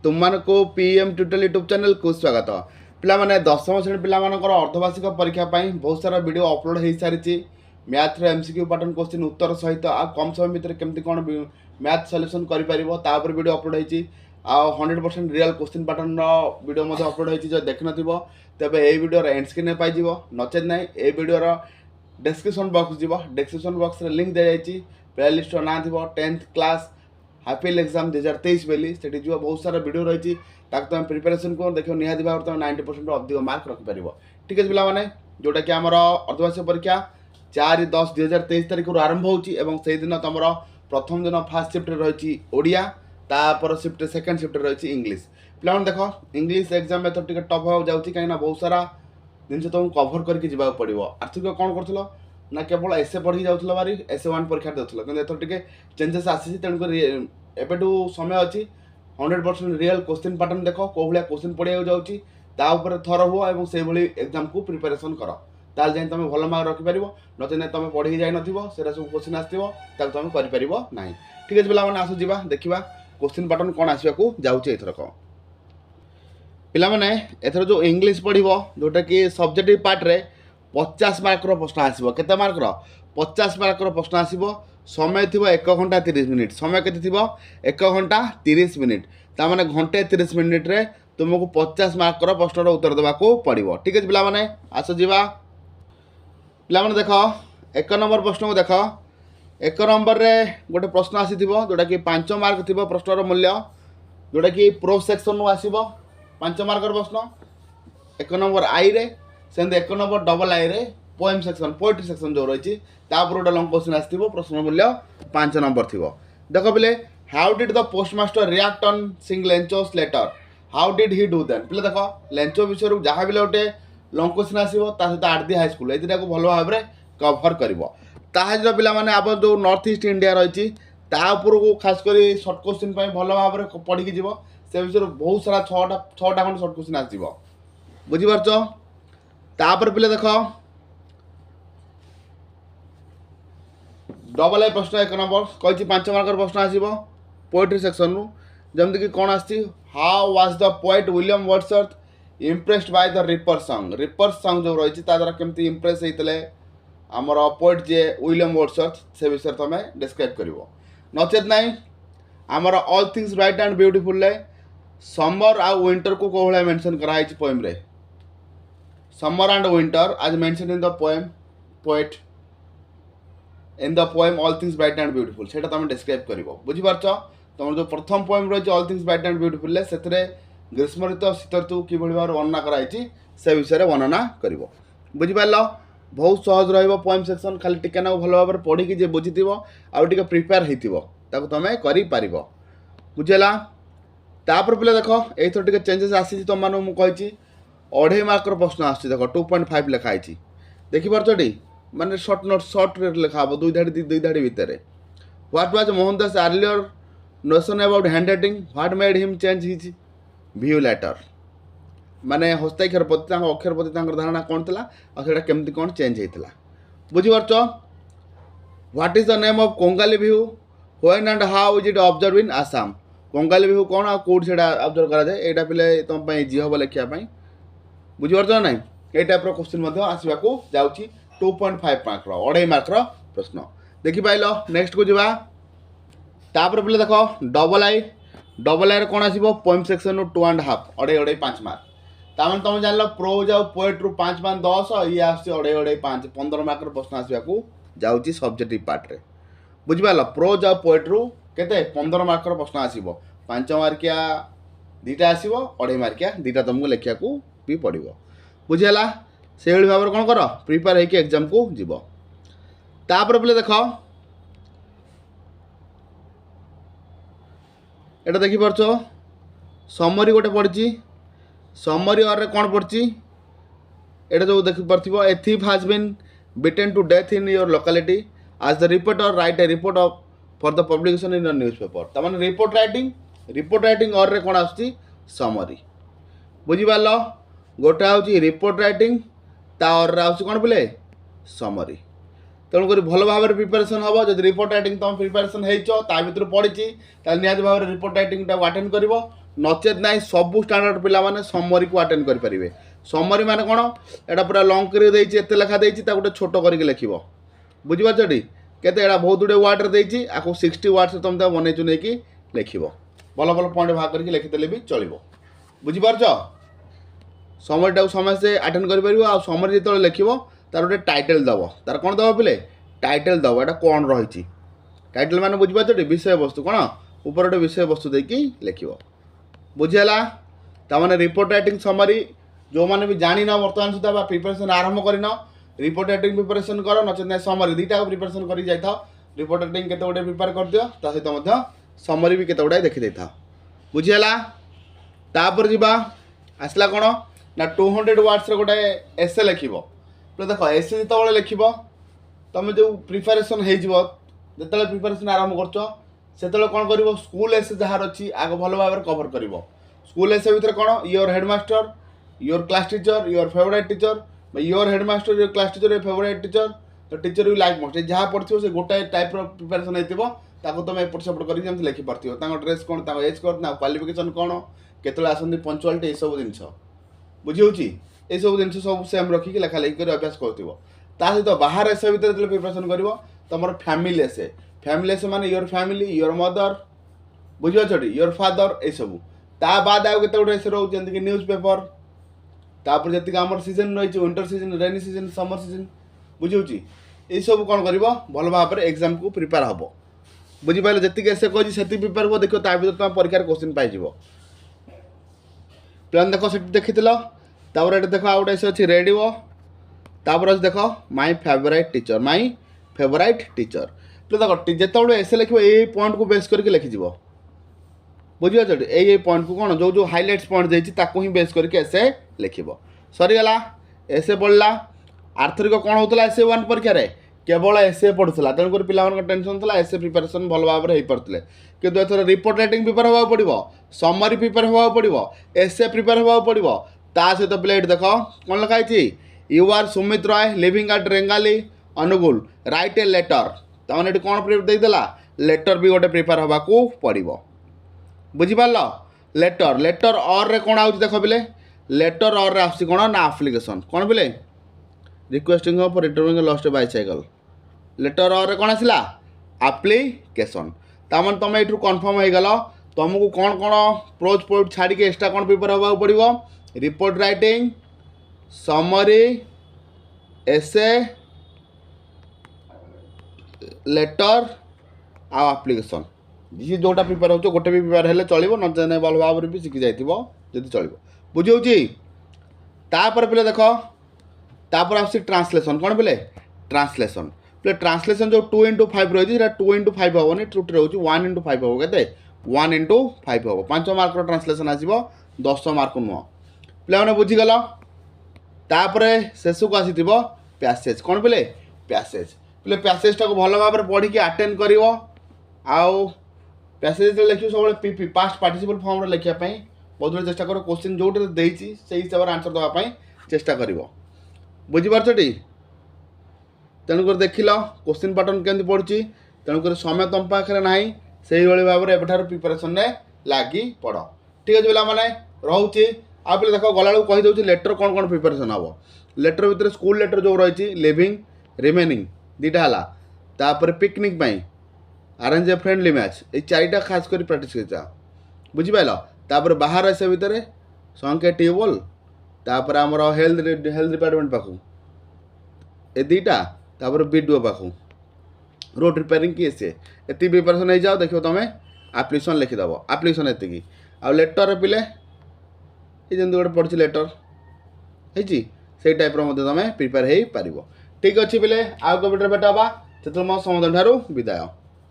तुमको PM tutorial YouTube channel को स्वागत। पिलामाने दशम श्रेणी पिलामानकर अर्धवार्षिक परीक्षा पाई बहुत सारा वीडियो अपलोड हो सारी। मैथ एमसीक्यू पैटर्न क्वेश्चन उत्तर सहित आ कम समय भितर केमती कौन मैथ सॉल्यूशन कर पार वीडियो अपलोड होती 100% real question pattern video upload होती जो देख नथिबो तेबे ए वीडियो एंड स्क्रीन पाई जीवो नचेत नहीं ए वीडियो डिस्क्रिप्शन बॉक्स जीवो डिस्क्रिप्शन बॉक्स रे लिंक दे जाइछि प्लेलिस्ट ना थी 10th क्लास हाफिल एग्जाम 2023 बेली से जो बहुत सारा वीडियो रही तुम प्रिपेरेसन को देखो निहाती भाव तुम 90% अधिक मार्क रखिपर। ठीक है पिला जोटा कि आम अर्धवार्षिक परीक्षा 4/10/2023 तारीख आरंभ होती दिन तुम प्रथम दिन फास्ट शिफ्ट रही ओडिया तापर शिफ्ट सेकेंड शिफ्ट रही इंग्लीश। पिला देख इंग्लीश एग्जाम में तो टफ हो जाऊँगी कहीं बहुत सारा जिन तुमको कभर करके जावाक पड़ो। आर्थिक कौन कर ना केवल एसे पढ़ी जाऊँ बारी एसे 1 परीक्षा देउथलो कि एथर टिके चेंजेस आसी तेणुक एबेटू समय अच्छी 100% रियल क्वेश्चन पैटर्न देख कौ भाया क्वेश्चन पढ़िया जाऊँगी थर हुआ और से एग्जाम को प्रिपेरेसन कर ताल जाए तुम भल मार्क रखिपर नचे ना तुम पढ़ी जाए नोरा सब क्वेश्चन आसो तुम कर ना। ठीक है पे आसु जा देखा क्वेश्चन पैटर्न कौन आसवाक जाऊँगी एथरक पिलाने एथर जो इंग्लीश पढ़ो जोटा कि सब्जेक्टिव पार्ट रे 50 मार्कर प्रश्न आसो के मार्कर 50 मार्कर प्रश्न आसो समय थी 1 घंटा 30 मिनिट समय के 1 घंटा 30 मिनिट ताने घंटे 30 मिनिट रे तुमको 50 मार्कर प्रश्न उत्तर देवाक पड़ो। ठीक है पिलाने आस जा पिलाने देख 1 नंबर प्रश्न को देख 1 नंबर रे गोटे प्रश्न आसी जोटा कि 5 मार्क थी प्रश्नर मूल्य जोटा कि प्रो सेक्शन आसो 5 मार्कर प्रश्न 1 नंबर आई रे से 1 नंबर डबल आई रे पोएम सेक्शन पोएट्री सेक्शन जो रही गोटे लंग क्वेश्चन आसो प्रश्न मूल्य 5 नंबर थी। देख पे how did the postmaster react on seeing Lencho's letter how did he do then पे देख लेंचो विषय जहाँ भी गोटे लंग क्वेश्चन आसो सहित आरडी हाई स्कूल ये भल भाव में कभर कर पाने आप जो नॉर्थ ईस्ट इंडिया रही को खासकर सर्ट क्वेश्चन भल भाव में पढ़ी जीव से विषय बहुत सारा 6टा खंड सर्ट क्वेश्चन आसो बुझीपार। तापर पे देख डबल आई प्रश्न 1 नंबर कही 5 मार्कर प्रश्न आसो पोएट्री सेक्शन रु जमती कि कौन आसी how was the poet William Wordsworth impressed by the ripper song जो रही द्वारा केमती इम्प्रेस होते आमर पोएट जे विलियम वर्ड्सवर्थ से विषय तुम डिस्क्राइब कर नचेत नाई आमर all things bright and beautiful summer आ विंटर को कौ भाया मेंशन कराई पोएम रे summer and winter as mention in the poem poet in the poem all things bright and beautiful से तुम डिस्क्राइब कर बुझीपार। तुम जो प्रथम पोएम रही all things bright and beautiful से ग्रीष्म ऋतु शीत ऋतु कि भाव वर्णना कराई से विषय वर्णना कर बुझीपार। बहुत सहज रोएम सेक्शन खाली टिके ना भल भाव पढ़ी जे बुझी आगे प्रिपेयर होता तुम कर बुझेगा। तापर पे देख ये टे चेंजेस आसी तुम मानू मुझे 2.5 मार्कर प्रश्न आस देख 2.5 लिखाई देखिपार माने शॉर्ट नोट शॉर्ट लिखा हम 2 धाड़ी भितर what was Mohandas earlier notion about handwriting what made him change his view later माने हस्ताक्षर प्रति अक्षर प्रति धारणा कौन थी और केमती कौन चेंज होता बुझीपार। What is the name of Kongali Bihu when and how is it observe in Assam Kongali Bihu कौन आ कौट से ऑब्जर्व करा जाए एटा पे तुम इजी हम लिखापी बुझीपार ना ये टाइप क्वेश्चन आसवाक जाऊँगी 2.5 मार्कर 2.5 मार्कर प्रश्न देखी पाइल। नेक्स्ट को जा तापर पे देख डबल आई कौन आसो पोएम सेक्शन 2.5 2.5 5 मार्क तामें तुम जान प्रो जाओ पोएट रु 5 5 10 ये आस 2.5 5 15 मार्कर प्रश्न आसवाक जाऊँगी सब्जेक्टिव पार्ट रे बुझिपाल। प्रो जाओ पोएट रु केते 15 मार्कर प्रश्न आसो 5 मार्किया 2टा आसो 2.5 मार्किया 2टा तुमको लिखा भी पड़ो बुझेगा। से भाव में कौन कर प्रिपेयर होकर एग्जाम को जीव। तापर पे देख एटा देखिपार समरी गोटे पड़ी समरी और कौन पड़ी एटा जो देखिपार a thief has been beaten to death in your locality as the reporter write a report of for the publication in newspaper तमाने रिपोर्ट राइटिंग और कौन आसुची समरी बुझीपार। गोटे हूँ रिपोर्ट राइटिंग तार आस कौन बोले समरी तेणुक भल भाव में प्रिपेरेसन हम जब रिपोर्ट राइटिंग तुम प्रिपेरेसन हो भितर पड़ी निहत भाव में रिपोर्ट राइटिंग अटेंड कर नचेत ना सबू स्टांडर्ड पिला माने समरी को अटेंड करि परिबे। समरी माने कोन एटा पूरा लॉन्ग करि देछि एते लेखा देछि ता गोटे छोटो करिके लिखिबो बुझि पाछटी केते एटा बहुत गुडे वर्ड रे देछि आको 60 वर्ड से तुम ता बनै छु नै कि लिखिबो भल भल पॉइंट भाग करके लिखि देले भी चलिबो बुझि पारछो। समरीटा समस्ते अटेंड करि परिबो आ समरी जेतो लिखिबो तार गोटे टाइटल दबो तार कोन दबो पिले टाइटल दबो एटा कोन रहिछि टाइटल माने बुझि पाछटी विषय वस्तु कोन ऊपर गोटे विषय वस्तु देकी लिखिबो बुझिला तामाने रिपोर्ट राइटिंग समरी जो माने भी जानि न वर्तमान सुधा बा प्रिपरेशन आरंभ करिन रिपोर्ट राइटिंग प्रिपरेशन कर नचेत ना समरी दुईटा प्रिपरेशन करि जाय था रिपोर्ट राइटिंग केते गोटे प्रिपेयर कर दियो ता सहित मध्य समरी भी केते गोटे देखि देता बुझिला। तापर जिबा आसला कोन ना 200 वर्ड्स रे गोटे एसे लिखिबो तो देखो एसे जेतबळे लिखिबो तमे जो प्रिपरेशन हे जिवो जेतबळे प्रिपरेशन आरंभ करछो सेतबळे कोन करिवो स्कूल एसे जहार अछि आगो भलो भाबरे कवर करिवो स्कूल एसे भितर कोन your headmaster your class teacher your favourite teacher your headmaster your class teacher your favourite teacher तो टीचर यू लाइक मोस्ट जहाँ पढ़ो से गोटाए टाइप प्रिपरेशन होती ताको तुम एपट सेपट करके लिखि पार्थिव ड्रेस कौन एज कौन क्वालिफिकेशन कौन केतले आसती पंचुआलिटी ये सब जिन बुझी ये सब जिन सब सेम रखिकी लेखा लेखि कर अभ्यास कर सहित बाहर एसे भितर जो प्रिपरेशन कर तुम फैमिली एसे माने योर फैमिली योर मदर बुझी योर फादर ये सब ता बाद आउ केते गोटे एसे रोज जंती न्यूज पेपर तापर जति आमर सीजन रही winter season rainy season summer season बुझी ये सब कौन कर भल भाव में एग्जाम को प्रिपेयर हम बुझिपारे जी ऐसे कही से प्रिपेयर हो देखो ता भर तुम परीक्षार क्वेश्चन पाइब प्लान देख से देखी तापर ये देख आउ गोटे अच्छी रेडियो तापर देख माय फेवरेट टीचर तो देख जिते एसे लिख ये पॉइंट को बेस करके लिखिज बुझिपार ये पॉइंट को कौन जो जो हाइलाइट्स पॉइंट देती ही बेस करके एसे लिख सरीगला एसे पढ़ला आर्थरिक कौन होता एसे 1 परीक्षा रे केवल एसे पढ़ुला तेणुकर पिला टेंशन था एसे प्रिपरेशन भल भाव में हो पारे कितु एथर रिपोर्ट राइटिंग प्रिपेयर होगा पड़ो समरी प्रिपेयर होगा पड़ो एसे प्रिपेयर होगा पड़ो ता सहित पिला देख कौन लिखाई you are Sumit Roy living at Rengali Angul write a letter तमें कौन देदेला लेटर भी गोटे प्रिपेयर होगा पड़ो बुझिपार लेटर और रे कौन आउच देख बिले लेटर और रे आसी कौन ना आप्लिकेसन कौन बिले requesting for returning lost bicycle letter और रे कौन आसला आप्लिकेसन तामान तुम ये कन्फर्म हो गल तुमको कौन कौन प्रोज प्रोज छाड़ी एक्सट्रा कौन प्रिपेयर होगा पड़ो रिपोर्ट राइटिंग समरी एसे लेटर आ आप्लिकेसन जी जोटा प्रिपेयर हो गोटे भी प्रिपेयर हेल्ले चलो न भल भाव में भी शिखी जाइए चलो बुझे तापर पे देख तापर आस ट्रांसलेसन कौन पे ट्रांसलेसन पे ट्रांसलेसन जो 2x5 रही है 2x5 हेनी ट्रुटी रोच 1x5 हम के 1x5 हम 5 मार्क ट्रांसलेसन आसो 10 मार्क नुह पे बुझीगल तापर शेष को आसी पैसेज कौन पे पैसेज टाक भल भाव में पढ़ी आटेड कर पैसेज लिख सब पीपी पास्ट पार्टिसिपल फॉर्म लिखापी बहुत चेष्टा कर क्वेश्चन जो देती से हिसाब से आंसर देवाई चेष्टा कर बुझीपारछटी तेणुक देख ल क्वेश्चन पैटर्न केमती पड़ी तेणुक समय तुम पाखे ना से भाव में एठार प्रिपेरेसन लगी पड़ ठीक अच्छे पे मैंने रोचे आ पे देख गला कहीदे लेटर कौन कौन प्रिपेरेसन हम लेटर भितर स्कूल लेटर जो रही लिविंग रिमेनिंग दुईटा है तापर picnic arrange a friendly match ये 4टा खास कर प्रैक्टिस कर बुझिपाल तापर बाहर आसे भितर संख्या ट्यूबवेल तापर आमर हेल्थ डिपार्टमेंट पाखु ए 2टा तापर बीडीओ पाखु रोड रिपेयरिंग किए सी ये प्रिपेरेसन हो जाओ देखो तुम आप्लिकेसन लिखिदेव आप्लिकेसन एति आ लेटर पिले ये जमी गोटे पढ़ी लेटर से टाइप तुम प्रिपेयर हो पार ठीक अच्छे पिले आउ कम्प्यूटर भेट हाँ से मो समाधान ठार विदाय।